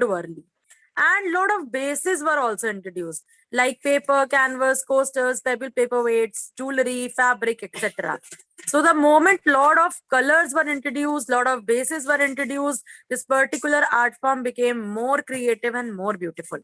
Warli. And lot of bases were also introduced, like paper, canvas, coasters, pebble paperweights, jewelry, fabric, etc. So the moment lot of colors were introduced, lot of bases were introduced, this particular art form became more creative and more beautiful.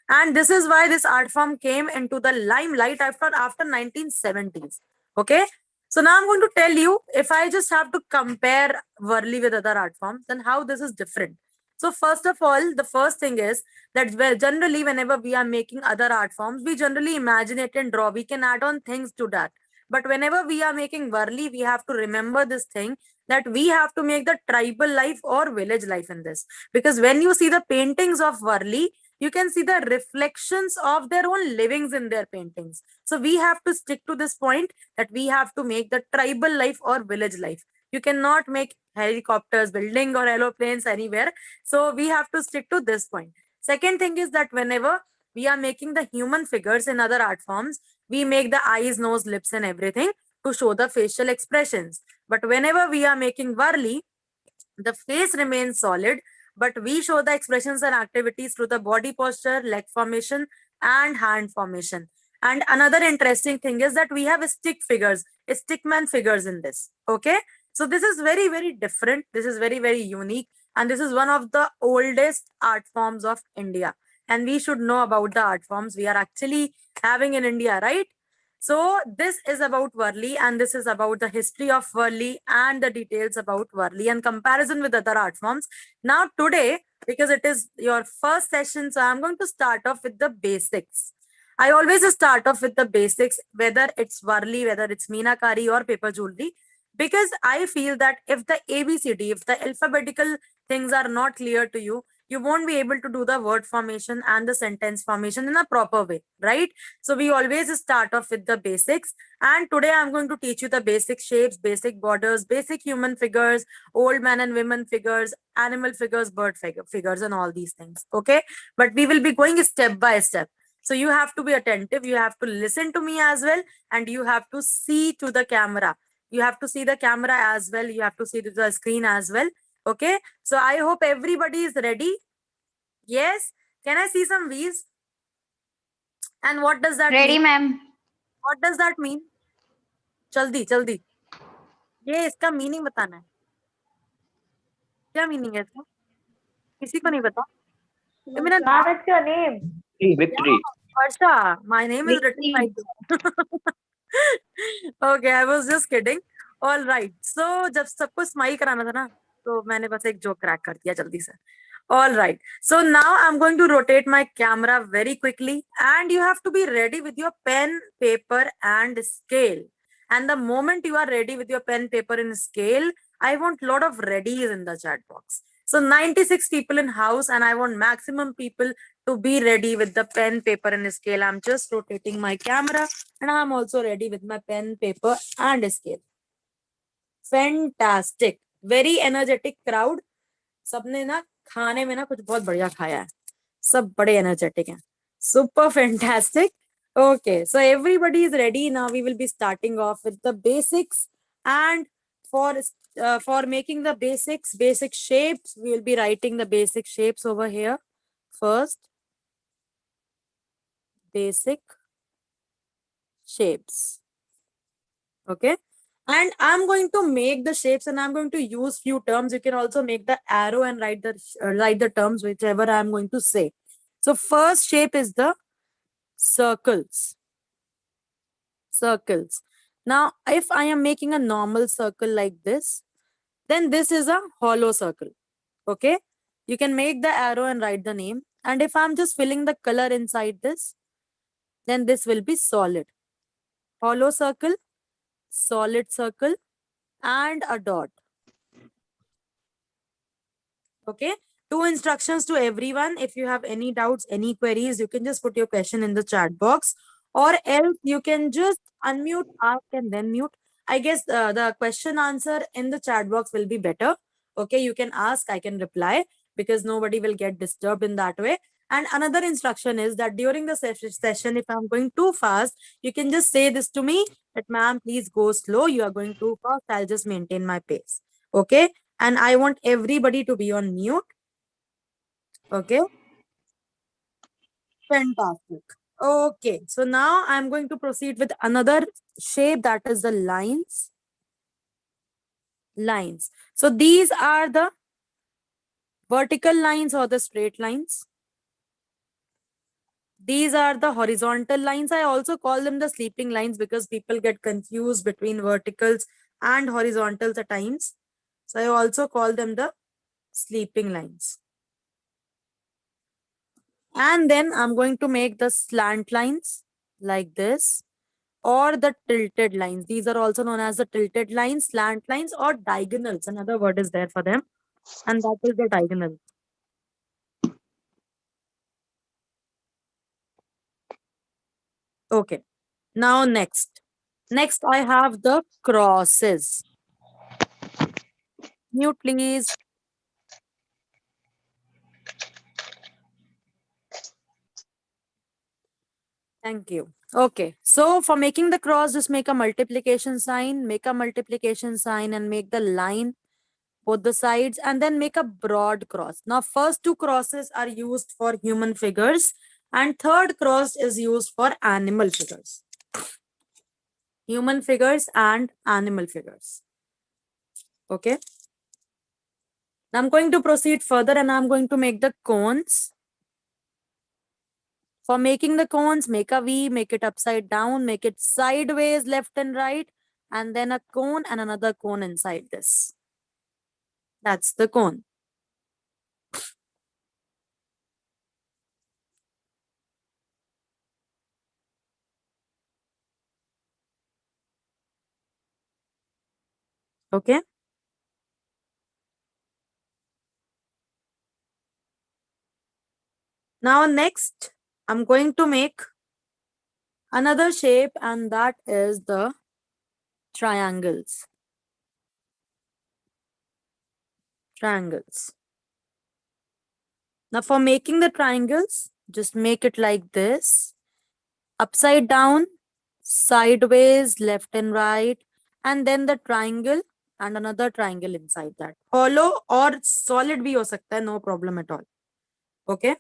And this is why this art form came into the limelight after 1970s. Okay. So now I'm going to tell you, if I just have to compare Warli with other art forms, then how this is different. So first of all, the first thing is that generally whenever we are making other art forms, we generally imagine it and draw. We can add on things to that. But whenever we are making Warli, we have to remember this thing, that we have to make the tribal life or village life in this. Because when you see the paintings of Warli, you can see the reflections of their own livings in their paintings. So we have to stick to this point, that we have to make the tribal life or village life. You cannot make helicopters, building or aeroplanes anywhere. So we have to stick to this point. Second thing is that whenever we are making the human figures in other art forms, we make the eyes, nose, lips and everything to show the facial expressions. But whenever we are making Warli, the face remains solid, but we show the expressions and activities through the body posture, leg formation and hand formation. And another interesting thing is that we have stick figures, stickman figures in this. Okay. So this is very, very different. This is very, very unique. And this is one of the oldest art forms of India. And we should know about the art forms we are actually having in India, right? So this is about Warli, and this is about the history of Warli and the details about Warli and comparison with other art forms. Now today, because it is your first session, so I'm going to start off with the basics. I always start off with the basics, whether it's Warli, whether it's Meenakari or paper jewelry, because I feel that if the ABCD, if the alphabetical things are not clear to you, you won't be able to do the word formation and the sentence formation in a proper way, right? So we always start off with the basics. And today I'm going to teach you the basic shapes, basic borders, basic human figures, old man and women figures, animal figures, bird figures, and all these things. Okay. But we will be going step by step. So you have to be attentive. You have to listen to me as well. And you have to see to the camera. You have to see the camera as well. You have to see to the screen as well. Okay. So I hope everybody is ready. Yes. Can I see some V's? And what does that Ready, mean? ma'am. What does that mean? जल्दी जल्दी ये इसका meaning बताना है. क्या meaning है इसका? किसी को नहीं पता? ये मेरा नाम. What's your name? Victory. Harsha. My name is written like this. Okay, I was just kidding. All right. So जब सबको स्माइल कराना था ना, तो मैंने बस एक जोक क्रैक कर दिया जल्दी से. All right. So now I'm going to rotate my camera very quickly, and you have to be ready with your pen, paper, and scale. And the moment you are ready with your pen, paper, and scale, I want a lot of readies in the chat box. So 96 people in house, and I want maximum people to be ready with the pen, paper, and scale. I'm just rotating my camera, and I'm also ready with my pen, paper, and scale. Fantastic. Very energetic crowd. सबने ना खाने में ना कुछ बहुत बढ़िया खाया है. सब बड़े एनर्जेटिक हैं. Super fantastic. Okay, so everybody is ready. Now we will be starting off with the basics, and for making the basic shapes, we will be writing the basic shapes over here. First, basic shapes. Okay. And I'm going to make the shapes, and I'm going to use few terms. You can also make the arrow and write the terms, whichever I'm going to say. So first shape is the circles. Circles. Now, if I am making a normal circle like this, then this is a hollow circle. Okay. You can make the arrow and write the name. And if I'm just filling the color inside this, then this will be solid. Hollow circle, solid circle, and a dot. Okay. 2 instructions to everyone. If you have any doubts, any queries, you can just put your question in the chat box, or else you can just unmute, ask, and then mute. I guess the question answer in the chat box will be better. Okay. You can ask, I can reply, because nobody will get disturbed in that way. And another instruction is that during the session, if I'm going too fast, you can just say this to me, that ma'am, please go slow. You are going too fast. I'll just maintain my pace. Okay. And I want everybody to be on mute. Okay, fantastic. Okay, so now I'm going to proceed with another shape, that is the lines. Lines. So these are the vertical lines or the straight lines. These are the horizontal lines. I also call them the sleeping lines because people get confused between verticals and horizontals at times. So I also call them the sleeping lines. And then I'm going to make the slant lines like this, or the tilted lines. These are also known as the tilted lines, slant lines, or diagonals. Another word is there for them, and that is the diagonal. Okay. Now next. Next I have the crosses. Mute please. Thank you. Okay. So for making the cross, just make a multiplication sign, and make the line both the sides, and then make a broad cross. Now first two crosses are used for human figures, and third cross is used for animal figures. Human figures and animal figures. Okay. Now I'm going to proceed further, and I'm going to make the cones. For making the cones, make a V, make it upside down, make it sideways, left and right, and then a cone and another cone inside this. That's the cone. Okay. Now next, I'm going to make another shape, and that is the triangles. Triangles. Now for making the triangles, just make it like this. Upside down, sideways, left and right, and then the triangle and another triangle inside that. Hollow or solid bhi ho sakta hai, no problem at all. Okay.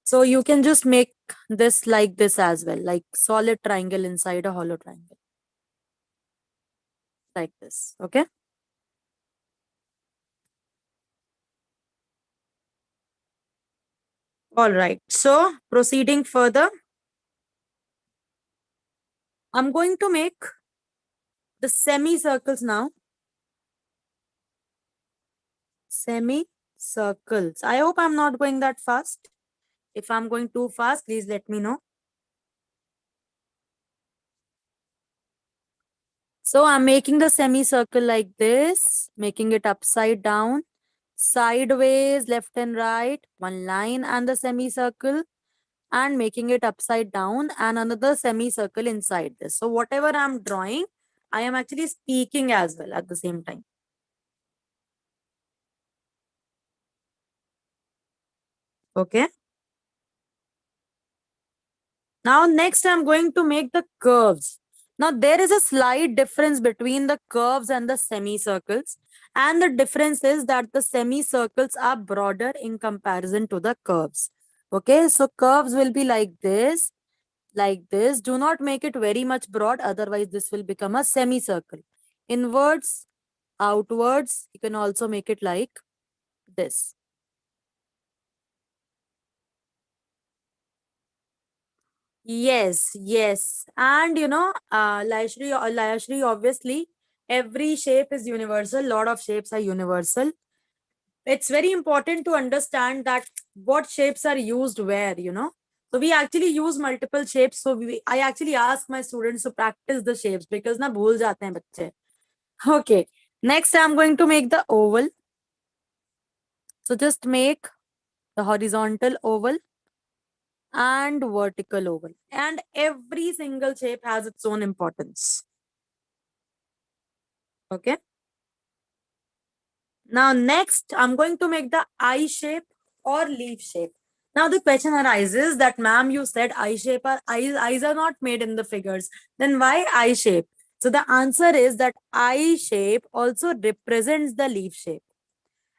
So you can just make this like this as well, like solid triangle inside a hollow triangle. Like this. Okay. All right. So proceeding further, I'm going to make the semicircles now. Semicircles. I hope I'm not going that fast. If I'm going too fast, please let me know. So I'm making the semicircle like this, making it upside down, sideways, left and right, one line and the semicircle, and making it upside down and another semicircle inside this. So whatever I'm drawing, I am actually speaking as well at the same time. Okay. Now next I'm going to make the curves. Now there is a slight difference between the curves and the semicircles, and the difference is that the semicircles are broader in comparison to the curves. Okay, so curves will be like this, like this. Do not make it very much broad, otherwise this will become a semicircle. Inwards, outwards, you can also make it like this. Yes, yes. And Layashri, obviously, every shape is universal. Lot of shapes are universal. It's very important to understand that what shapes are used where. So we actually use multiple shapes. So I actually ask my students to practice the shapes because na bhul jate hain bacche. Okay. Next, I'm going to make the oval. So just make the horizontal oval and vertical oval. And every single shape has its own importance. Okay. Now next, I'm going to make the eye shape or leaf shape. Now the question arises that, ma'am, you said eye shape or eyes are not made in the figures. Then why eye shape? So the answer is that eye shape also represents the leaf shape.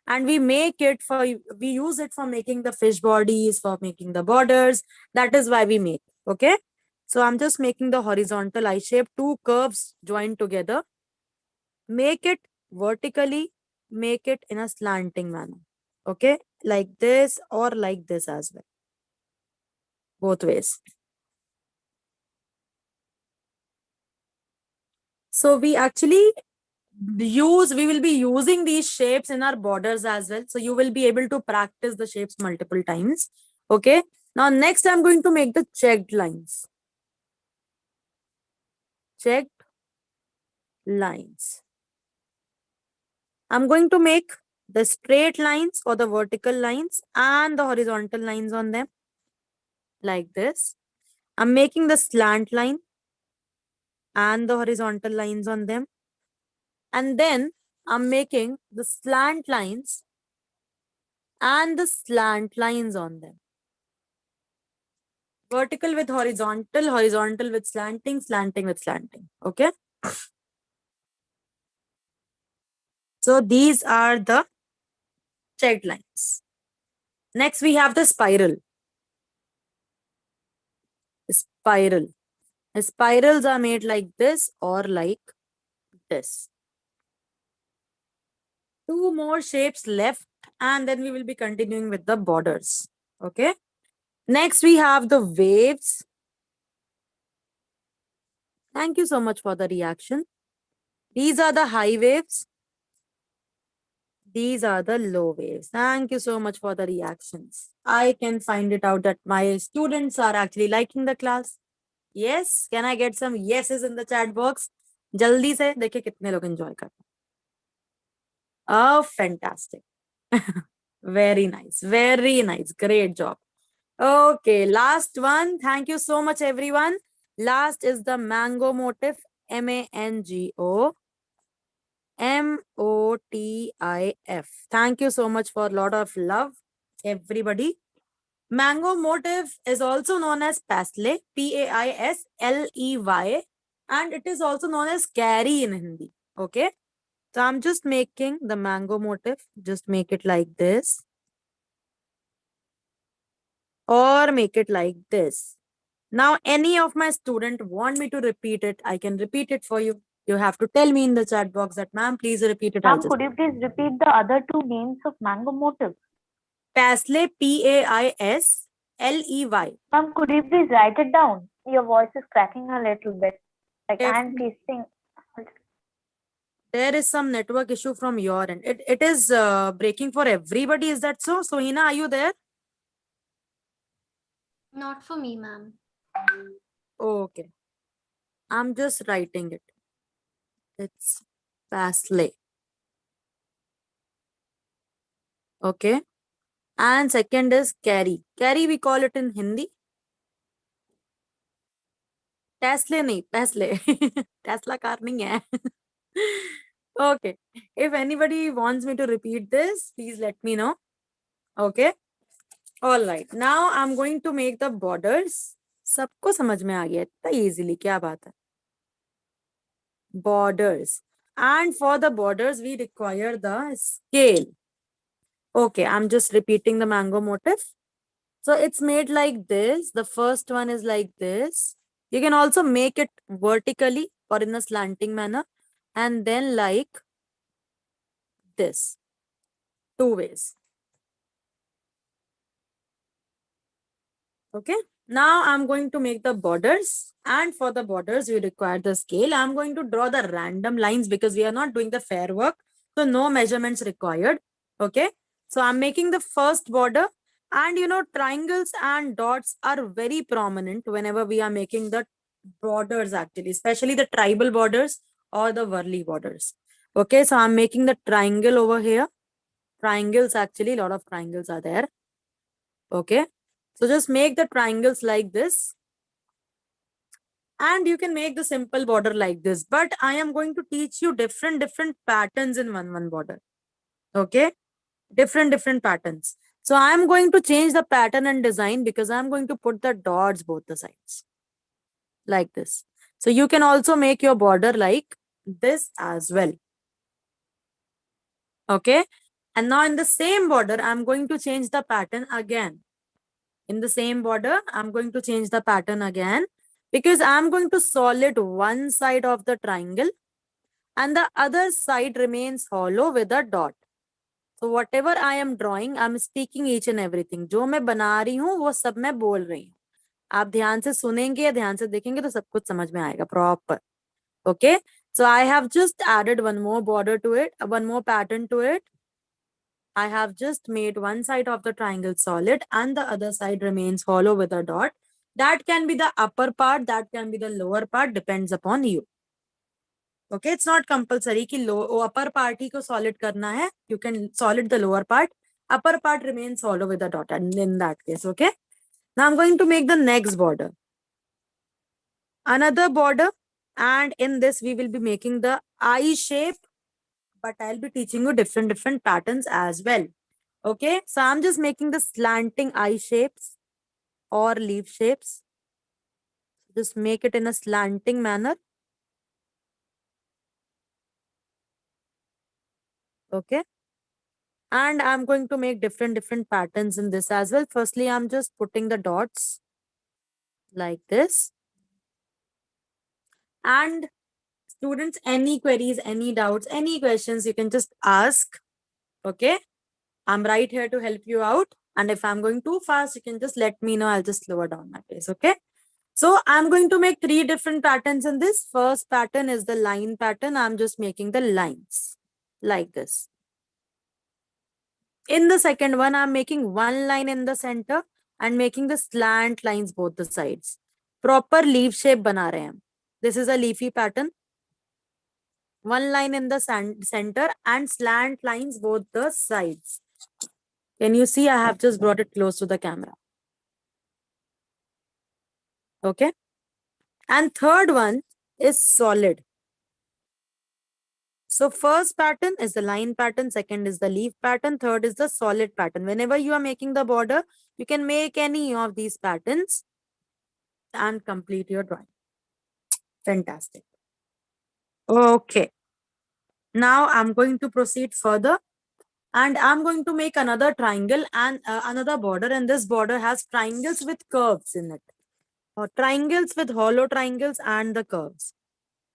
and we make it for, we use it for making the fish bodies, for making the borders. That is why we make. Okay, so I'm just making the horizontal eye shape, two curves joined together. Make it vertically, make it in a slanting manner. Okay, like this or like this as well, both ways. So we actually we will be using these shapes in our borders as well, so you will be able to practice the shapes multiple times. Okay, now next I'm going to make the checked lines. Checked lines. I'm going to make the straight lines or the vertical lines and the horizontal lines on them, like this. I'm making the slant line and the horizontal lines on them, and then I'm making the slant lines and the slant lines on them. Vertical with horizontal, horizontal with slanting, slanting with slanting. Okay. So these are the checked lines. Next, we have the spiral. Spiral. The spirals are made like this or like this. Two more shapes left, and then we will be continuing with the borders. Okay. Next, we have the waves. Thank you so much for the reaction. These are the high waves. These are the low waves. Thank you so much for the reactions. I can find it out that my students are actually liking the class. Yes, can I get some yeses in the chat box? जल्दी से देखिए कितने लोग enjoy कर रहे हैं. Oh, fantastic. Very nice. Very nice. Great job. Okay, last one. Thank you so much, everyone. Last is the mango motif. MANGO MOTIF. Thank you so much for a lot of love, everybody. Mango motif is also known as Pasley, PAISLEY, and it is also known as Kari in Hindi. Okay, so I'm just making the mango motif. Just make it like this, or make it like this. Now, any of my student want me to repeat it, I can repeat it for you. You have to tell me in the chat box that, ma'am, please repeat it. I'll Ma'am, just could you please repeat the other two names of mango motif? Pasley, PAISLEY. Ma'am, could you please write it down? Your voice is cracking a little bit. Like I'm facing. There is some network issue from your end. It is breaking for everybody. Is that so? Sohina, are you there? Not for me, ma'am. Okay. I'm just writing it. It's Pasley. Okay. And second is carry. Carry we call it in Hindi. Tesla nahi, Pasley. Tesla car nahi hai. Okay. If anybody wants me to repeat this, please let me know. Okay. All right. Now I'm going to make the borders. सबको समझ में आ गया इतना easily, क्या बात है. Borders. And for the borders, we require the scale. Okay, I'm just repeating the mango motif. So it's made like this. The first one is like this. You can also make it vertically or in a slanting manner. And then like this. Two ways. Okay. Now I'm going to make the borders, and for the borders we require the scale. I'm going to draw the random lines because we are not doing the fair work, so no measurements required. Okay, so I'm making the first border, and triangles and dots are very prominent whenever we are making the borders, actually, especially the tribal borders or the Warli borders. Okay, so I'm making the triangle over here. Triangles, actually, a lot of triangles are there. Okay, so just make the triangles like this. And you can make the simple border like this. But I am going to teach you different patterns in one border. Okay? Different patterns. So I am going to change the pattern and design because I am going to put the dots both the sides. Like this. So you can also make your border like this as well. Okay? And now in the same border, I'm going to change the pattern again. In the same border, I'm going to change the pattern again because I'm going to solid one side of the triangle and the other side remains hollow with a dot. So whatever I am drawing, I'm speaking each and everything. जो मैं बना रही हूँ वो सब मैं बोल रही हूँ. आप ध्यान से सुनेंगे या ध्यान से देखेंगे तो सब कुछ समझ में आएगा proper. Okay. So I have just added one more border to it, one more pattern to it. I have just made one side of the triangle solid and the other side remains hollow with a dot. That can be the upper part, that can be the lower part, depends upon you. Okay, it's not compulsory कि upper part ही को solid करना है. You can solid the lower part. Upper part remains hollow with a dot and in that case, okay? Now I'm going to make the next border. Another border, and in this we will be making the eye shape, but I'll be teaching you different patterns as well. Okay, so I'm just making the slanting eye shapes or leaf shapes. Just make it in a slanting manner. Okay. And I'm going to make different patterns in this as well. Firstly, I'm just putting the dots like this. And students, any queries, any doubts, any questions, you can just ask. Okay. I'm right here to help you out. And if I'm going too fast, you can just let me know. I'll just slow down my pace. Okay. So I'm going to make 3 different patterns in this. First pattern is the line pattern. I'm just making the lines like this. In the second one, I'm making one line in the center and making the slant lines both the sides. Proper leaf shape bana rahe hain. This is a leafy pattern. One line in the center and slant lines both the sides. Can you see? I have just brought it close to the camera. Okay. And third one is solid. So first pattern is the line pattern, second is the leaf pattern, third is the solid pattern. Whenever you are making the border, you can make any of these patterns and complete your drawing. Fantastic. Okay. Now I'm going to proceed further and I'm going to make another triangle and another border, and this border has triangles with curves in it. Or triangles with hollow triangles and the curves.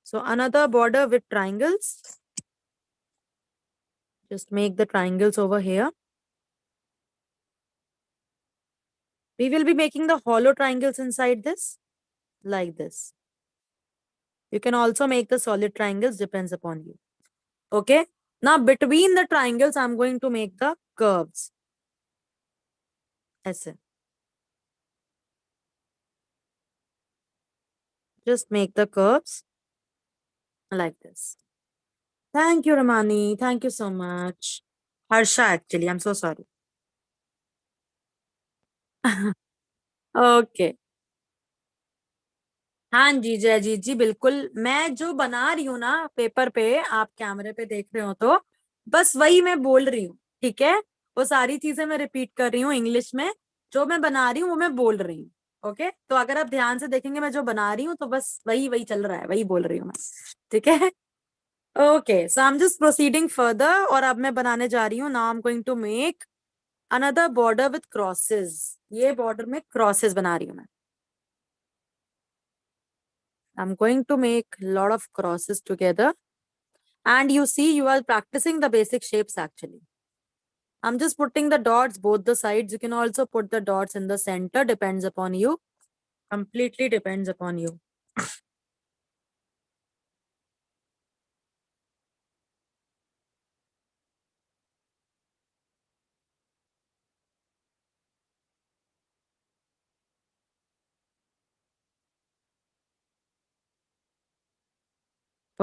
So another border with triangles. Just make the triangles over here. We will be making the hollow triangles inside this, like this. You can also make the solid triangles, depends upon you. Okay. Now between the triangles, I'm going to make the curves. ऐसे. Just make the curves like this. Thank you, Ramani. Thank you so much. Harsha, actually. I'm so sorry. Okay. हाँ जी जयजीत जी बिल्कुल. मैं जो बना रही हूँ ना paper पे, आप कैमरे पे देख रहे हो तो बस वही मैं बोल रही हूँ. ठीक है. वो सारी चीजें मैं रिपीट कर रही हूँ इंग्लिश में. जो मैं बना रही हूँ वो मैं बोल रही हूँ. ओके. तो अगर आप ध्यान से देखेंगे मैं जो बना रही हूँ तो बस वही वही चल रहा है, वही बोल रही हूँ मैं. ठीक है. Okay. So I am just proceeding further और अब मैं बनाने जा रही हूँ. Now I am going to make another border with crosses. ये बॉर्डर में क्रॉसेस बना रही हूँ मैं. I'm going to make a lot of crosses together. And you see, you are practicing the basic shapes actually. I'm just putting the dots both the sides. You can also put the dots in the center, depends upon you. Completely depends upon you.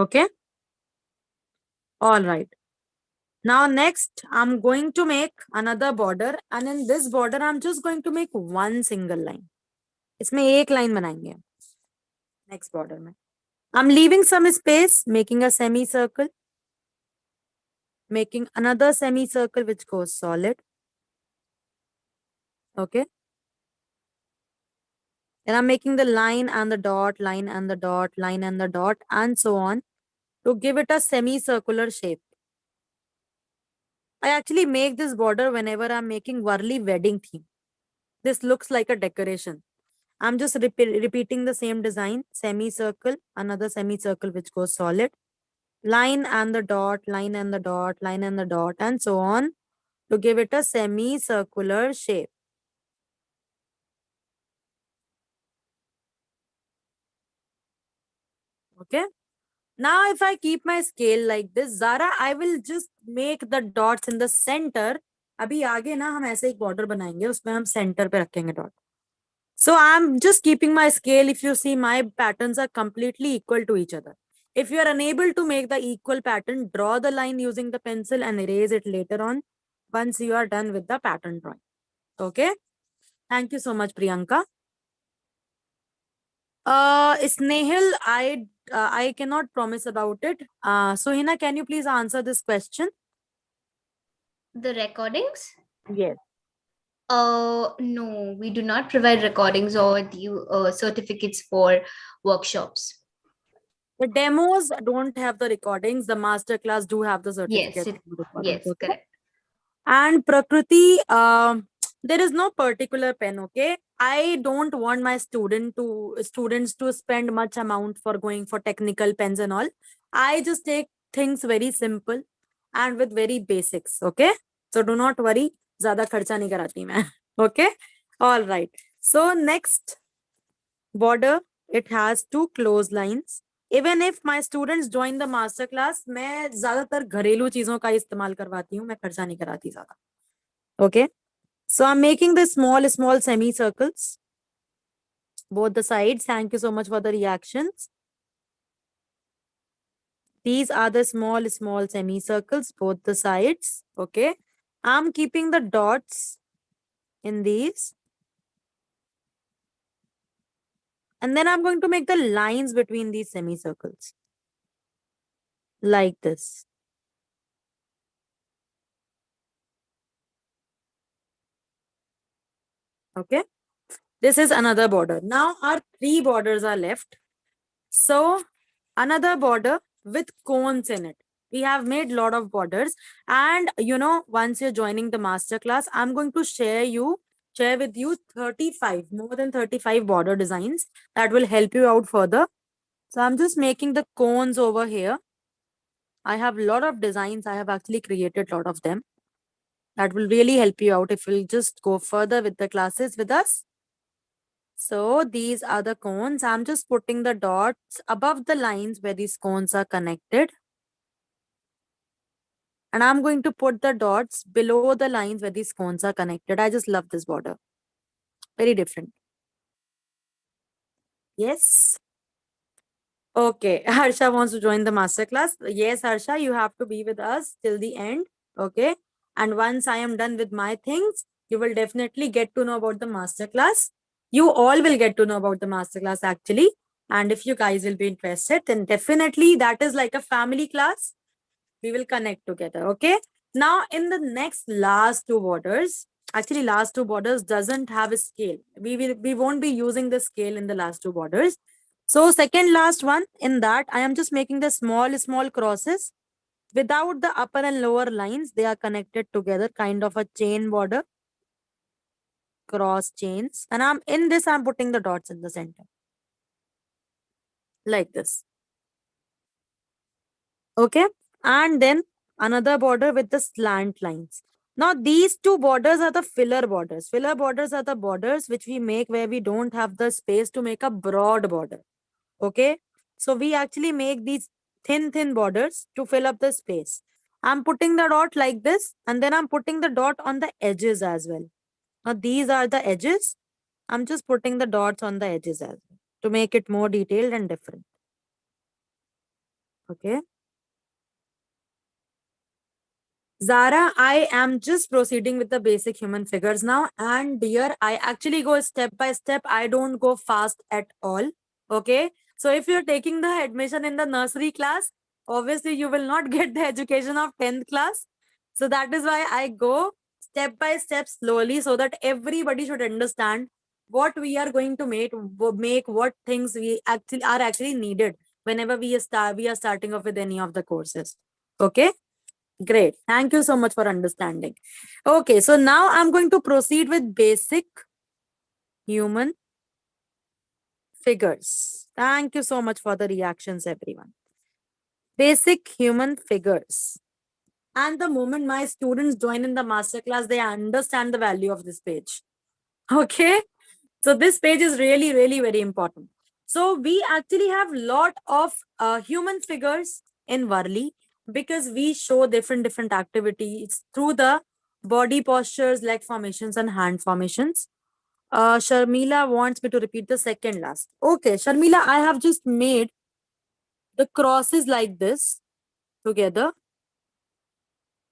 Okay. All right. Now next, I'm going to make another border. And in this border, I'm just going to make one single line. इसमें एक line बनाएंगे. Next border में. I'm leaving some space, making a semicircle. Making another semicircle which goes solid. Okay. And I'm making the line and the dot, line and the dot, line and the dot, and so on to give it a semicircular shape. I actually make this border whenever I'm making Warli wedding theme. This looks like a decoration. I'm just repeating the same design, semicircle, another semicircle which goes solid, line and the dot, line and the dot, line and the dot, and so on to give it a semicircular shape. Okay. Now, if I keep my scale like this, Zara, I will just make the dots in the center. अभी आगे ना हम ऐसे एक border बनाएंगे, उसमें हम center पे रखेंगे dot. So I'm just keeping my scale. If you see, my patterns are completely equal to each other. If you are unable to make the equal pattern, draw the line using the pencil and erase it later on once you are done with the pattern drawing. Okay. Thank you so much, Priyanka. Snehal, I cannot promise about it. So Hina, can you please answer this question? The recordings? Yes. No, we do not provide recordings or the certificates for workshops. The demos don't have the recordings. The masterclass do have the Yes, certificates. yes, Okay? correct. And Prakriti, there is no particular pen. Okay, I don't want my students to spend much amount for going for technical pens and all. I just take things very simple and with very basics. Okay, so do not worry. ज़्यादा खर्चा नहीं कराती मैं. Okay, all right. So next border, it has two close lines. Even if my students join the master class, मैं ज्यादातर घरेलू चीजों का इस्तेमाल करवाती हूँ, मैं खर्चा नहीं कराती ज्यादा. Okay, so I'm making the small semicircles, both the sides. Thank you so much for the reactions. These are the small semicircles, both the sides. Okay, I'm keeping the dots in these. And then I'm going to make the lines between these semicircles. Like this. Okay. This is another border. Now our three borders are left. So another border with cones in it. We have made lot of borders, and once you're joining the master class, I'm going to share with you 35, more than 35 border designs that will help you out further. So I'm just making the cones over here. I have a lot of designs. I have actually created a lot of them. That will really help you out if you'll just go further with the classes with us. So these are the cones. I'm just putting the dots above the lines where these cones are connected. And I'm going to put the dots below the lines where these cones are connected. I just love this border. Very different. Yes. Okay. Harsha wants to join the masterclass. Yes, Harsha, you have to be with us till the end. Okay. And once I am done with my things, you will definitely get to know about the masterclass. You all will get to know about the masterclass actually. And if you guys will be interested, then definitely that is like a family class. We will connect together. Okay. Now in the next last two borders, actually last two borders doesn't have a scale. We won't be using the scale in the last two borders. So second last one, in that I am just making the small crosses without the upper and lower lines. They are connected together, kind of a chain border, cross chains. And I'm putting the dots in the center like this. Okay. And then another border with the slant lines. Now these two borders are the filler borders. Filler borders are the borders which we make where we don't have the space to make a broad border. Okay. So we actually make these thin borders to fill up the space. I'm putting the dot like this, and then I'm putting the dot on the edges as well. Now these are the edges. I'm just putting the dots on the edges as well to make it more detailed and different. Okay. Zara, I am just proceeding with the basic human figures now. And dear, I actually go step by step. I don't go fast at all. Okay. So if you're taking the admission in the nursery class, obviously you will not get the education of 10th class. So that is why I go step by step slowly so that everybody should understand what we are going to make what things we actually needed whenever we are starting off with any of the courses. Okay. Great. Thank you so much for understanding. Okay, so now I'm going to proceed with basic human figures. Thank you so much for the reactions, everyone. Basic human figures. And the moment my students join in the masterclass, they understand the value of this page. Okay. So this page is really, really very important. So we actually have lot of human figures in Warli because we show different activities through the body postures, leg formations and hand formations. Sharmila wants me to repeat the second last. Okay, Sharmila, I have just made the crosses like this together.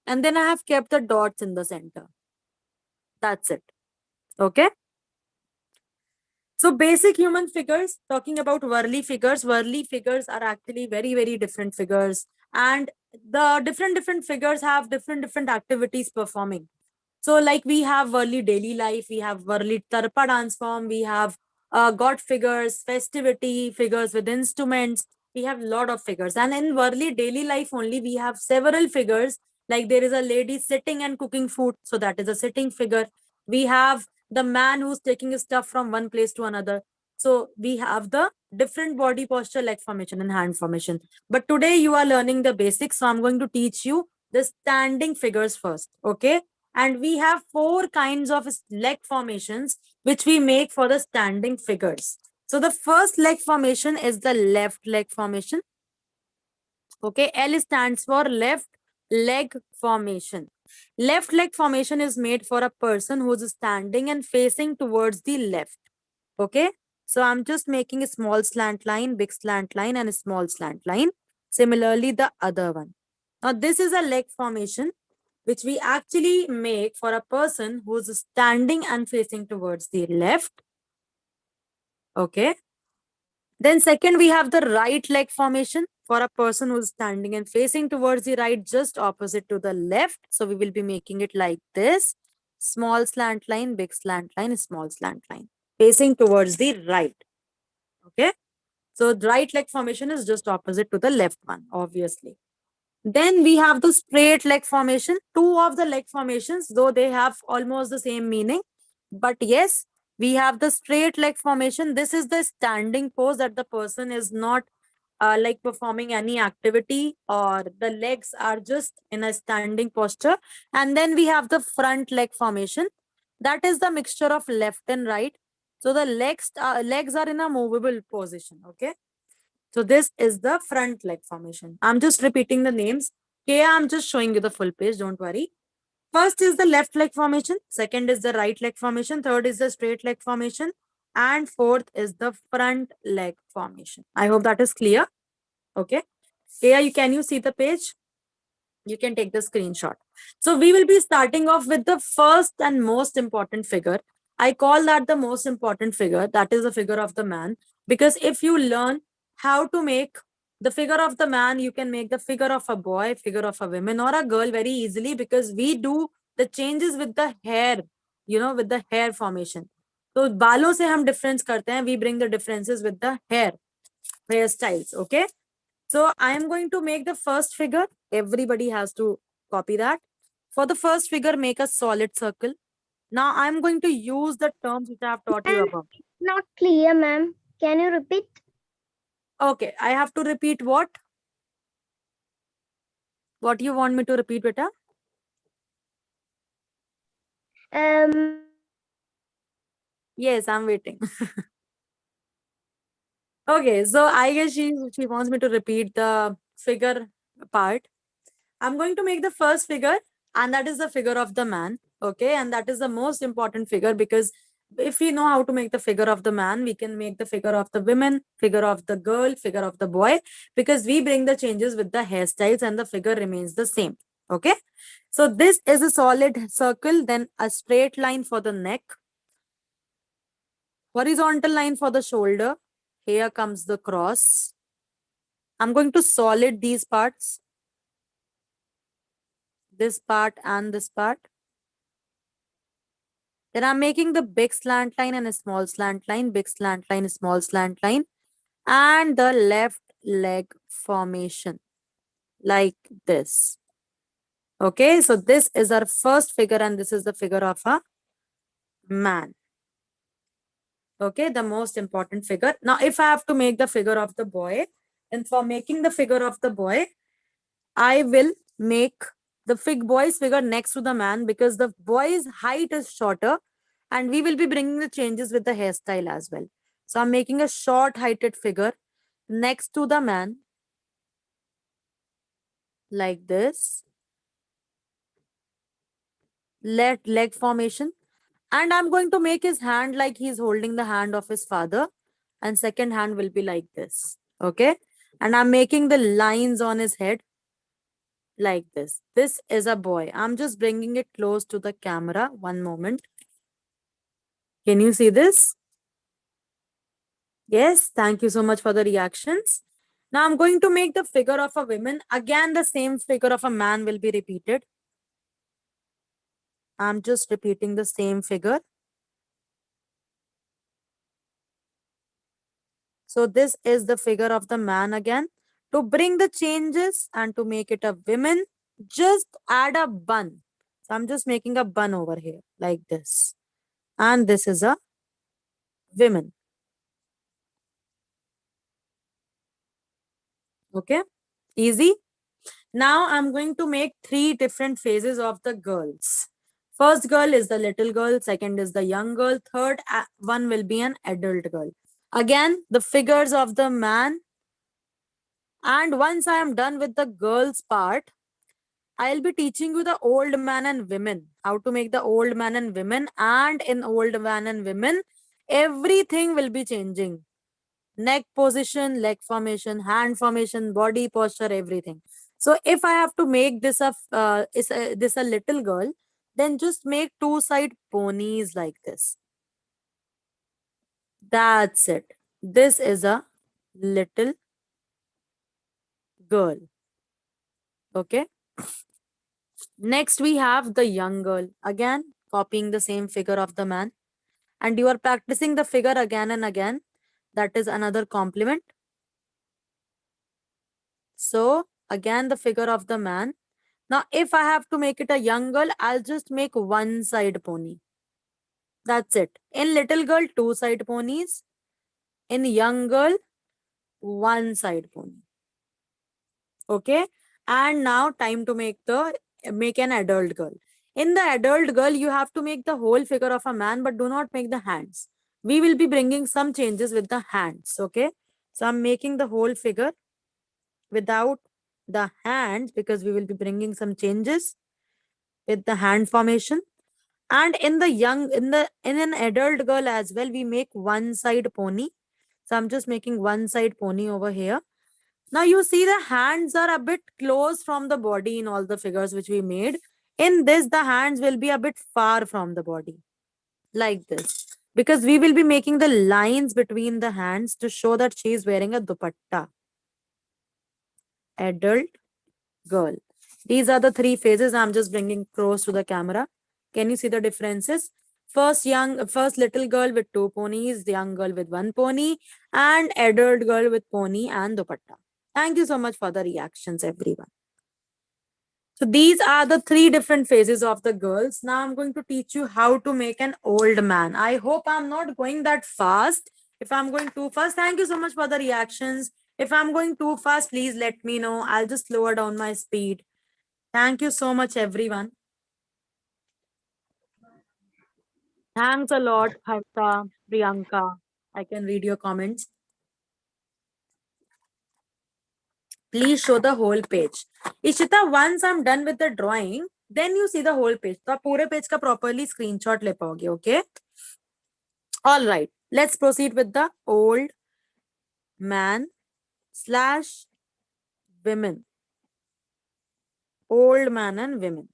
And then I have kept the dots in the center. That's it. Okay. So basic human figures, talking about Warli figures are actually very, very different figures. And the different figures have different activities performing. So like we have Warli daily life, we have Warli Tarpa dance form, we have god figures, festivity figures with instruments. We have lot of figures. And in Warli daily life only, we have several figures. Like there is a lady sitting and cooking food. So that is a sitting figure. We have the man who's taking his stuff from one place to another. So we have the different body posture, leg formation and hand formation. But today you are learning the basics. So I'm going to teach you the standing figures first. Okay. And we have four kinds of leg formations which we make for the standing figures. So the first leg formation is the left leg formation. Okay, L stands for left leg formation. Left leg formation is made for a person who's standing and facing towards the left. Okay, so I'm just making a small slant line, big slant line, and a small slant line. Similarly, the other one. Now, this is a leg formation which we actually make for a person who's standing and facing towards the left. Okay. Then second, we have the right leg formation for a person who's standing and facing towards the right, just opposite to the left. So we will be making it like this. Small slant line, big slant line, small slant line, facing towards the right. Okay. So the right leg formation is just opposite to the left one, obviously. Then we have the straight leg formation. Two of the leg formations, though they have almost the same meaning. But yes, we have the straight leg formation. This is the standing pose that the person is not like performing any activity, or the legs are just in a standing posture. And then we have the front leg formation. That is the mixture of left and right. So the legs are in a movable position. Okay. So this is the front leg formation. I'm just repeating the names. Okay, I'm just showing you the full page. Don't worry. First is the left leg formation. Second is the right leg formation. Third is the straight leg formation. And fourth is the front leg formation. I hope that is clear. Okay. Here, can you see the page? You can take the screenshot. So we will be starting off with the first and most important figure. I call that the most important figure. That is the figure of the man. Because if you learn how to make the figure of the man, you can make the figure of a boy, figure of a woman or a girl very easily, because we do the changes with the hair, with the hair formation. So बालों से हम difference करते हैं. We bring the differences with the hairstyles. Okay. So I am going to make the first figure. Everybody has to copy that. For the first figure, make a solid circle. Now I am going to use the terms which I have taught you Ma'am, above. not clear, ma'am. Can you repeat? Okay, I have to repeat what? What you want me to repeat, beta? Yes, I'm waiting. Okay, so I guess she wants me to repeat the figure part. I'm going to make the first figure, and that is the figure of the man. Okay, and that is the most important figure, because if we know how to make the figure of the man, we can make the figure of the women, figure of the girl, figure of the boy, because we bring the changes with the hairstyles and the figure remains the same. Okay, so this is a solid circle, then a straight line for the neck, horizontal line for the shoulder. Here comes the cross. I'm going to solid these parts, this part and this part. Then I'm making the big slant line and a small slant line, big slant line, small slant line, and the left leg formation like this. Okay, so this is our first figure and this is the figure of a man. Okay, the most important figure. Now, if I have to make the figure of the boy, and for making the figure of the boy, I will make the boy's figure next to the man because the boy's height is shorter and we will be bringing the changes with the hairstyle as well. So I'm making a short heighted figure next to the man like this. Leg formation. And I'm going to make his hand like he's holding the hand of his father. And second hand will be like this. Okay. And I'm making the lines on his head like this. This is a boy. I'm just bringing it close to the camera. One moment. Can you see this? Yes. Thank you so much for the reactions. Now I'm going to make the figure of a woman. Again, the same figure of a man will be repeated. I'm just repeating the same figure. So this is the figure of the man again. To bring the changes and to make it a woman, just add a bun. So I'm just making a bun over here like this. And this is a woman. Okay, easy. Now I'm going to make 3 different phases of the girls. First girl is the little girl, second is the young girl, third one will be an adult girl. Again, the figures of the man. And once I am done with the girls part, I'll be teaching you the old man and women, how to make the old man and women. And in old man and women, everything will be changing. Neck position, leg formation, hand formation, body posture, everything. So if I have to make this a little girl, then just make 2 side ponies like this. That's it. This is a little girl. Okay. Next, we have the young girl. Again, copying the same figure of the man. And you are practicing the figure again and again. That is another compliment. So, again, the figure of the man. Now, if I have to make it a young girl, I'll just make 1 side pony. That's it. In little girl, 2 side ponies. In young girl, 1 side pony. Okay. And now time to make an adult girl. In the adult girl, you have to make the whole figure of a man, but do not make the hands. We will be bringing some changes with the hands. Okay. So I'm making the whole figure without the hands because we will be bringing some changes with the hand formation. And in an adult girl as well, we make 1 side pony. So I'm just making 1 side pony over here. Now you see the hands are a bit close from the body in all the figures which we made. In this, the hands will be a bit far from the body. Like this. Because we will be making the lines between the hands to show that she is wearing a dupatta. Adult girl. These are the 3 phases. I'm just bringing close to the camera. Can you see the differences? First little girl with 2 ponies, the young girl with 1 pony, and adult girl with pony and dupatta. Thank you so much for the reactions, everyone. So these are the 3 different phases of the girls. Now I'm going to teach you how to make an old man. I hope I'm not going that fast. If I'm going too fast, thank you so much for the reactions. If I'm going too fast, please let me know. I'll just slower down my speed. Thank you so much, everyone. Thanks a lot, Harta, Priyanka. I can read your comments. Please show the whole page. Ishita, once I'm done with the drawing, then you see the whole page. तो आप पूरे page का properly screenshot ले पाओगे, okay? All right. Let's proceed with the old man / women. Old man and women.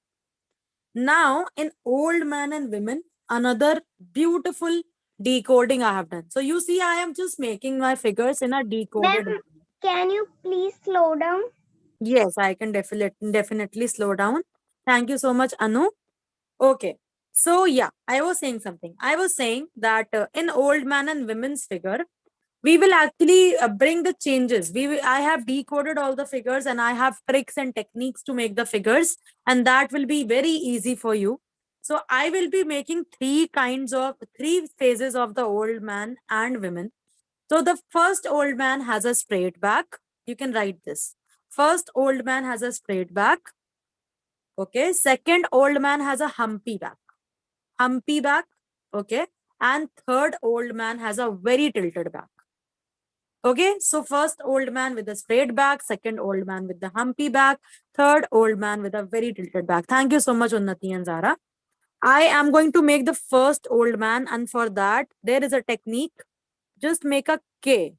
Now, in old man and women, another beautiful decoding I have done. So you see, I am just making my figures in a decoded Ma'am, can you please slow down? Yes, I can definitely slow down. Thank you so much, Anu. Okay. So yeah, I was saying something. I was saying that in old man and women's figure, we will actually bring the changes. I have decoded all the figures and I have tricks and techniques to make the figures, and that will be very easy for you. So I will be making three phases of the old man and women. So the first old man has a straight back. You can write this. First old man has a straight back. Okay. Second old man has a humpy back. Humpy back. Okay. And third old man has a very tilted back. Okay, so first old man with a straight back, second old man with the humpy back, third old man with a very tilted back. Thank you so much, Unnati and Zara. I am going to make the first old man, and for that, there is a technique. Just make a K.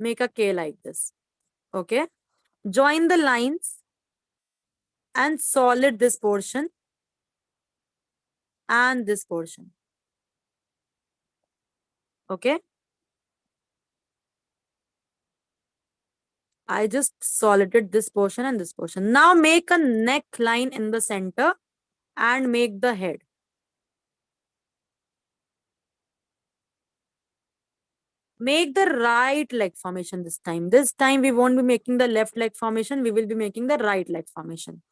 Make a K like this. Okay, join the lines and solid this portion and this portion. Okay. I just solided this portion and this portion. Now make a neckline in the center and make the head. Make the right leg formation this time. This time we won't be making the left leg formation. We will be making the right leg formation.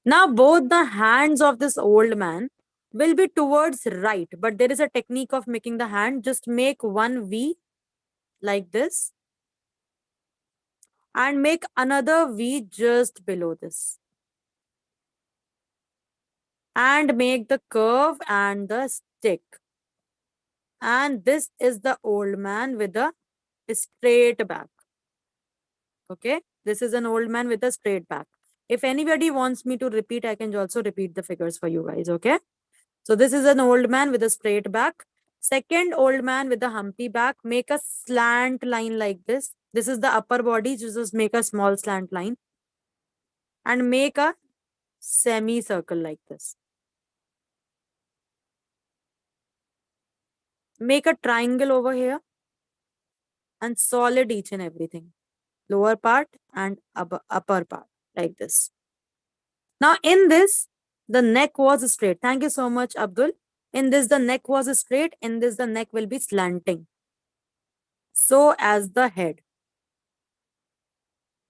Now both the hands of this old man will be towards right. But there is a technique of making the hand. Just make one V like this. And make another V just below this. And make the curve and the stick. And this is the old man with a straight back. Okay, this is an old man with a straight back. If anybody wants me to repeat, I can also repeat the figures for you guys. Okay, so this is an old man with a straight back. Second old man with a humpy back. Make a slant line like this. This is the upper body. Just make a small slant line and make a semicircle like this. Make a triangle over here and solid each and everything. Lower part and upper part like this. Now in this, the neck was straight. Thank you so much, Abdul. In this, the neck was straight. In this, the neck will be slanting. So as the head.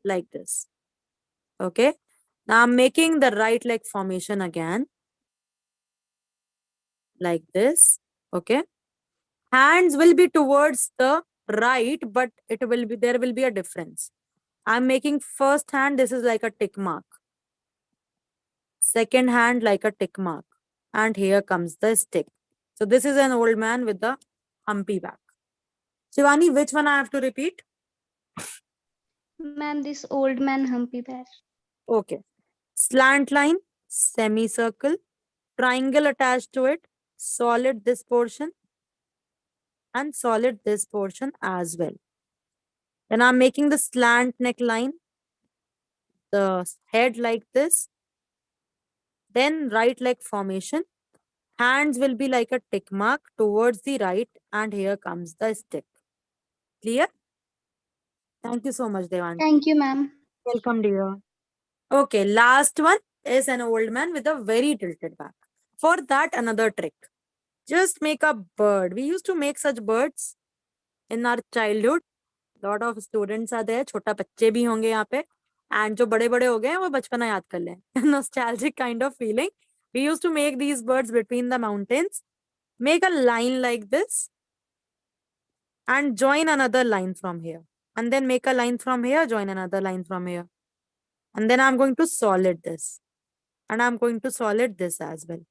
Like this. Okay. Now I'm making the right leg formation again. Like this. Okay. Hands will be towards the right, but there will be a difference. I'm making first hand, this is like a tick mark. Second hand like a tick mark. And here comes the stick. So this is an old man with the humpy back. Shivani, which one I have to repeat? Ma'am, this old man humpy back. Okay. Slant line, semicircle, triangle attached to it, solid this portion, and solid this portion as well. Then I'm making the slant neckline, the head like this, then right leg formation. Hands will be like a tick mark towards the right, and here comes the stick. Clear? Thank you so much, Devanshi. Thank you, ma'am. Welcome, dear. Okay, last one is an old man with a very tilted back. For that, another trick. Just make a bird. We used to make such birds in our childhood. Lot of students are there. छोटा बच्चे भी होंगे यहाँ पे. And जो बड़े बड़े हो गए हैं वो बचपना याद कर लें. Nostalgic kind of feeling. We used to make these birds between the mountains. Make a line like this. And join another line from here. And then make a line from here. Join another line from here. And then I'm going to solid this. And I'm going to solid this as well.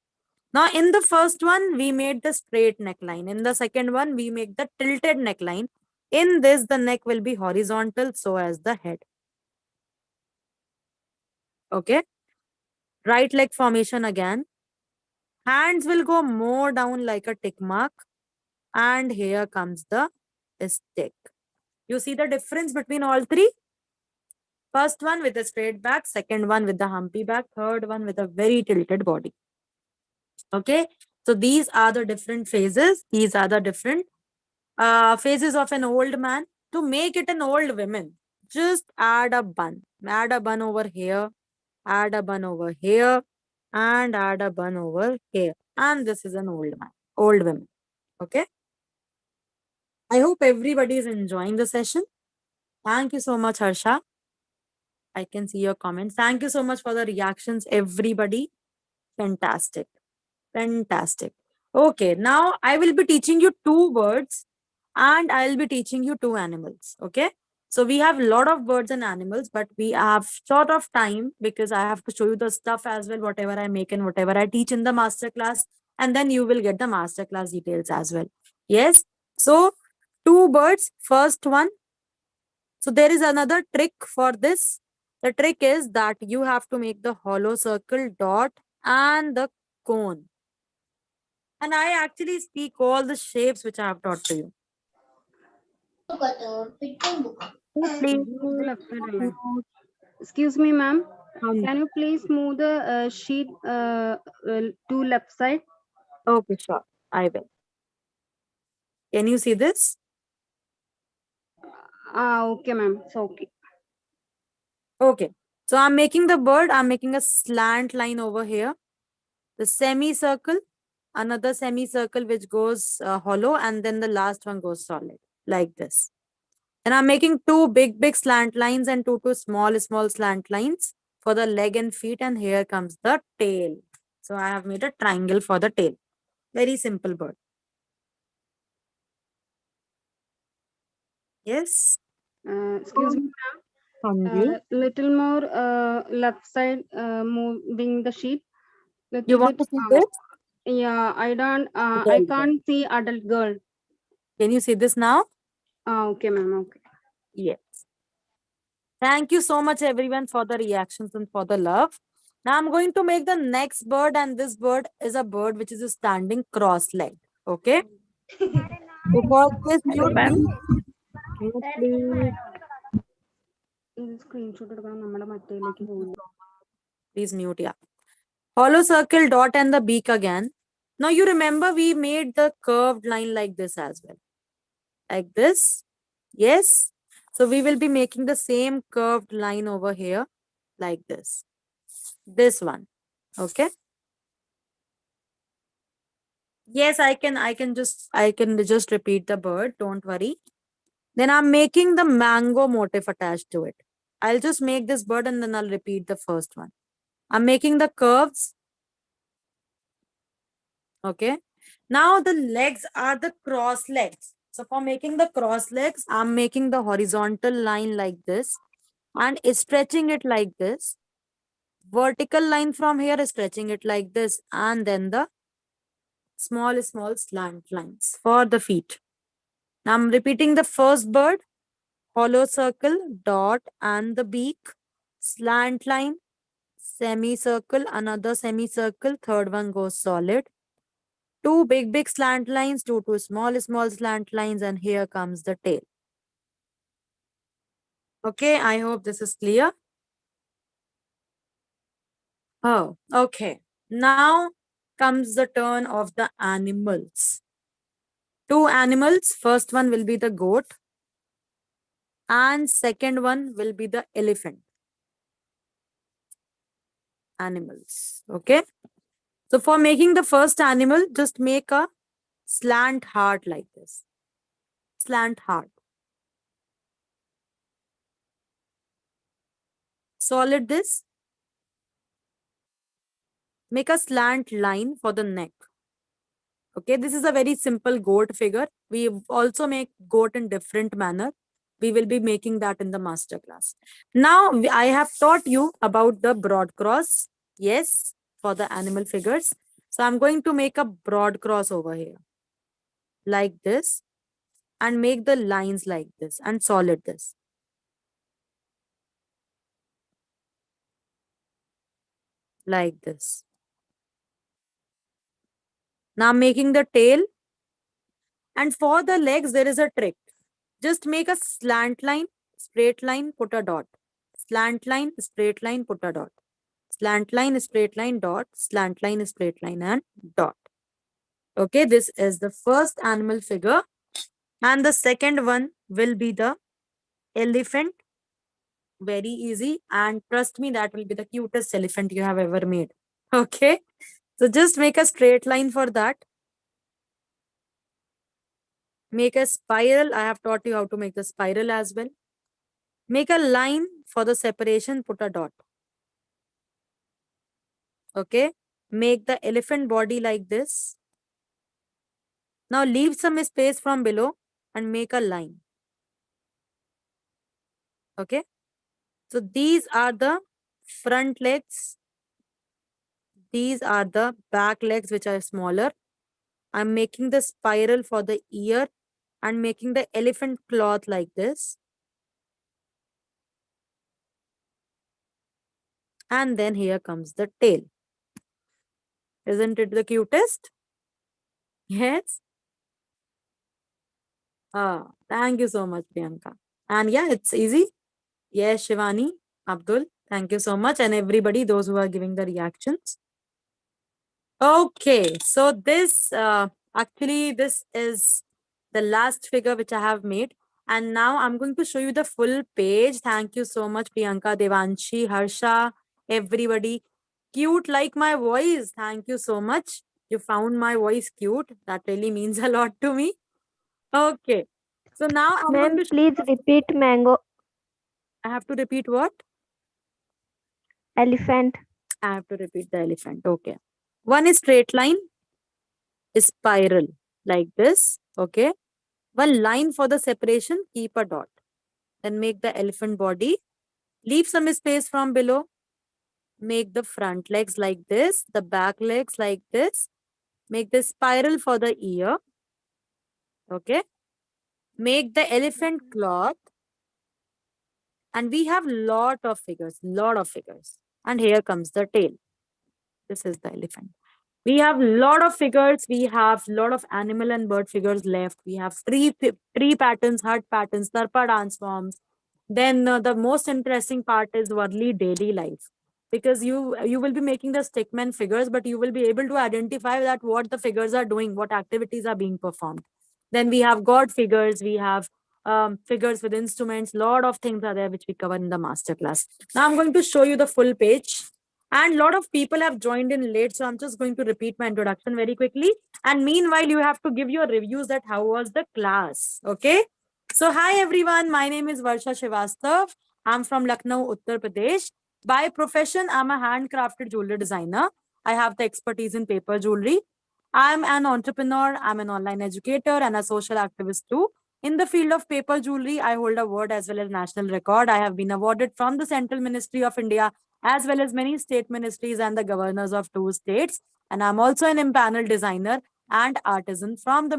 Now, in the first one, we made the straight neckline. In the second one, we make the tilted neckline. In this, the neck will be horizontal, so as the head. Okay. Right leg formation again. Hands will go more down like a tick mark. And here comes the stick. You see the difference between all three? First one with a straight back, second one with the humpy back, third one with a very tilted body. Okay. So these are the different phases. These are the different phases of an old man. To make it an old woman, just add a bun. Add a bun over here, add a bun over here, and add a bun over here. And this is an old man, old woman. Okay. I hope everybody is enjoying the session. Thank you so much, Harsha. I can see your comments. Thank you so much for the reactions, everybody. Fantastic. Fantastic. Okay, now I will be teaching you two words and I'll be teaching you two animals. Okay. So we have a lot of birds and animals, but we have short of time because I have to show you the stuff as well, whatever I make and whatever I teach in the master class. And then you will get the master class details as well. Yes. So two birds. First one. So there is another trick for this. The trick is that you have to make the hollow circle, dot, and the cone. And I actually speak all the shapes which I have taught to you. So please Move left side, ma'am. Excuse me, ma'am. Can you please move the sheet to left side? okay, sure. I will. Can you see this? Okay, ma'am. It's okay. Okay. So I'm making the bird. I'm making a slant line over here. The semicircle, another semicircle which goes hollow, and then the last one goes solid, like this. And I'm making two big slant lines and two small slant lines for the leg and feet. And here comes the tail. So I have made a triangle for the tail. Very simple bird. Yes. Excuse me, Hanji. little more left side, moving the sheet. Little You want bit. to see this? Yeah, I don't. There I you go. can't see adult girl. Can you see this now? Okay, ma'am. Okay. Yes. Thank you so much, everyone, for the reactions and for the love. Now I'm going to make the next bird, and this bird is a bird which is standing cross-legged. Okay. So for this, Hello, ma'am. mute please. Screenshot എടുക്കണം നമ്മുടെ മറ്റേലേക്ക് പോകില്ല. Please mute, yeah. Hollow circle, dot, and the beak again. Now you remember we made the curved line like this as well. Like this. Yes. So we will be making the same curved line over here like this. This one. Okay. Yes, I can just repeat the bird. Don't worry. Then I'm making the mango motif attached to it. I'll just make this bird and then I'll repeat the first one. I'm making the curves. Okay. Now the legs are the cross legs. So for making the cross legs, I'm making the horizontal line like this and stretching it like this. Vertical line from here is stretching it like this, and then the small slant lines for the feet. Now I'm repeating the first bird, hollow circle, dot, and the beak, slant line, semicircle, another semicircle, third one goes solid. Two big slant lines, two small slant lines, and here comes the tail. Okay, I hope this is clear. Oh, okay. Now comes the turn of the animals. Two animals. First one will be the goat, and second one will be the elephant. Animals. Okay. So for making the first animal, just make a slant heart like this. Slant heart. Solid this. Make a slant line for the neck. Okay, this is a very simple goat figure. We also make goat in different manner. We will be making that in the master class. Now, I have taught you about the broad cross. Yes, for the animal figures. So I'm going to make a broad cross over here. Like this. And make the lines like this. And solid this. Like this. Now I'm making the tail. And for the legs, there is a trick. Just make a slant line, straight line, put a dot. Slant line, straight line, put a dot. Slant line, straight line, dot. Slant line, straight line, and dot. Okay, this is the first animal figure. And the second one will be the elephant. Very easy. And trust me, that will be the cutest elephant you have ever made. Okay. So just make a straight line for that. Make a spiral. I have taught you how to make the spiral as well. Make a line for the separation, put a dot. Okay. Make the elephant body like this. Now leave some space from below and make a line. Okay. So these are the front legs. These are the back legs, which are smaller. I'm making the spiral for the ear and making the elephant cloth like this. And then here comes the tail. Isn't it the cutest? Yes. Thank you so much, Priyanka. And yeah, it's easy. Yes, Shivani, Abdul, thank you so much. And everybody, those who are giving the reactions. Okay, so this actually this is the last figure which I have made. And now I'm going to show you the full page. Thank you so much, Priyanka, Devanshi, Harsha, everybody. Cute like my voice. Thank you so much. You found my voice cute. That really means a lot to me. Okay. So now I'm going Ma'am, to please repeat mango I have to repeat what? elephant. I have to repeat the elephant. Okay. One is straight line, is spiral like this. Okay. One line for the separation, keep a dot. Then make the elephant body. Leave some space from below. Make the front legs like this, the back legs like this. Make the spiral for the ear. Okay. Make the elephant cloth. And we have lot of figures. And here comes the tail. This is the elephant. We have lot of figures. We have lot of animal and bird figures left. We have tree patterns, hut patterns, tarpa dance forms. Then the most interesting part is Warli daily life, because you will be making the stickman figures, but you will be able to identify that what the figures are doing, what activities are being performed. Then we have god figures. We have figures with instruments. Lot of things are there which we cover in the master class. Now I'm going to show you the full page. And a lot of people have joined in late, so I'm just going to repeat my introduction very quickly. And meanwhile, you have to give your reviews that how was the class. Okay. So hi everyone, my name is Varsha Srivastav. I'm from Lucknow, Uttar Pradesh. By profession, I'm a handcrafted jewelry designer. I have the expertise in paper jewelry. I'm an entrepreneur, I'm an online educator and a social activist too. In the field of paper jewelry, I hold a world as well as national record. I have been awarded from the Central Ministry of India as well as many state ministries and the governors of 2 states. And I'm also an empaneled designer and artisan from the